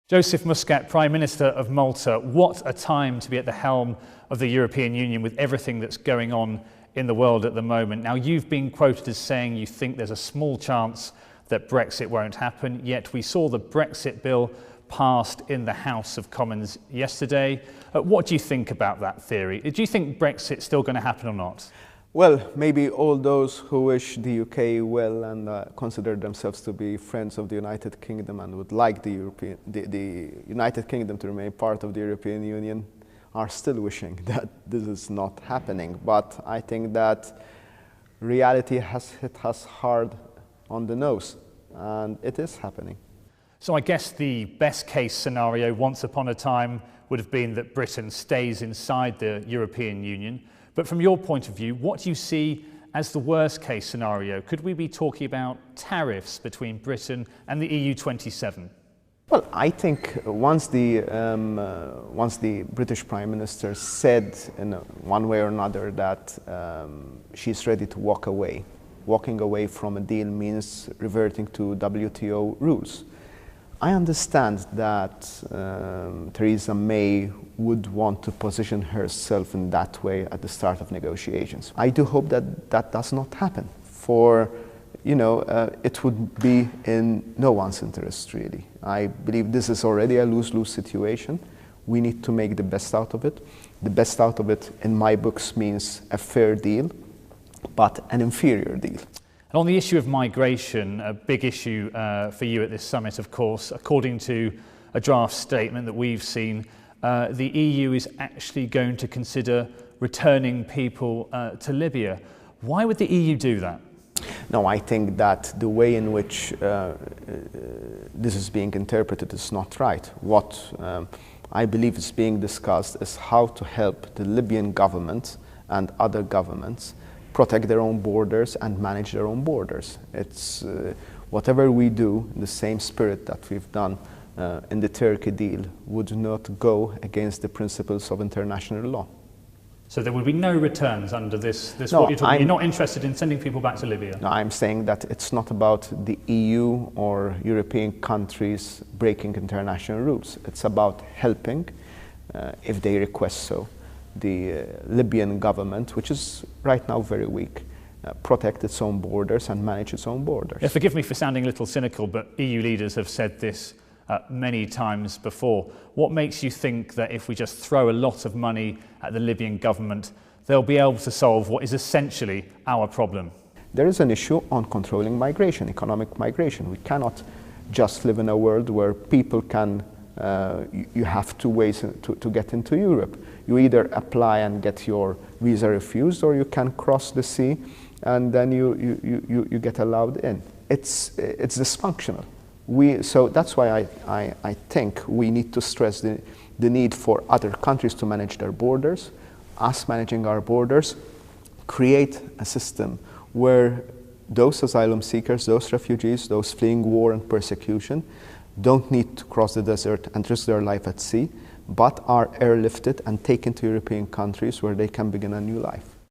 Joseph Muscat, Prime Minister of Malta, what a time to be at the helm of the European Union with everything that's going on in the world at the moment. Now, you've been quoted as saying you think there's a small chance that Brexit won't happen, yet we saw the Brexit bill passed in the House of Commons yesterday. What do you think about that theory? Do you think Brexit's still going to happen or not? Well, maybe all those who wish the UK well and consider themselves to be friends of the United Kingdom and would like the United Kingdom to remain part of the European Union are still wishing that this is not happening. But I think that reality has hit us hard on the nose, and it is happening. So I guess the best case scenario once upon a time would have been that Britain stays inside the European Union. But from your point of view, what do you see as the worst case scenario? Could we be talking about tariffs between Britain and the EU 27? Well, I think once the British Prime Minister said in one way or another that she's ready to walk away, walking away from a deal means reverting to WTO rules. I understand that Theresa May would want to position herself in that way at the start of negotiations. I do hope that that does not happen. It would be in no one's interest, really. I believe this is already a lose-lose situation. We need to make the best out of it. The best out of it, in my books, means a fair deal, but an inferior deal. And on the issue of migration, a big issue for you at this summit, of course, according to a draft statement that we've seen, the EU is actually going to consider returning people to Libya. Why would the EU do that? No, I think that the way in which this is being interpreted is not right. What I believe is being discussed is how to help the Libyan government and other governments protect their own borders and manage their own borders. It's whatever we do in the same spirit that we've done in the Turkey deal would not go against the principles of international law. So there would be no returns under this No, what you're talking. You're not interested in sending people back to Libya? No, I'm saying that it's not about the EU or European countries breaking international rules. It's about helping, if they request so, the Libyan government, which is right now very weak, protect its own borders and manage its own borders. Yeah, forgive me for sounding a little cynical, but EU leaders have said this many times before. What makes you think that if we just throw a lot of money at the Libyan government, they'll be able to solve what is essentially our problem? There is an issue on controlling migration, economic migration. We cannot just live in a world where people can you have two ways to get into Europe. You either apply and get your visa refused, or you can cross the sea and then you get allowed in. It's dysfunctional. So that's why I think we need to stress the need for other countries to manage their borders, us managing our borders, create a system where those asylum seekers, those refugees, those fleeing war and persecution don't need to cross the desert and risk their life at sea, but are airlifted and taken to European countries where they can begin a new life.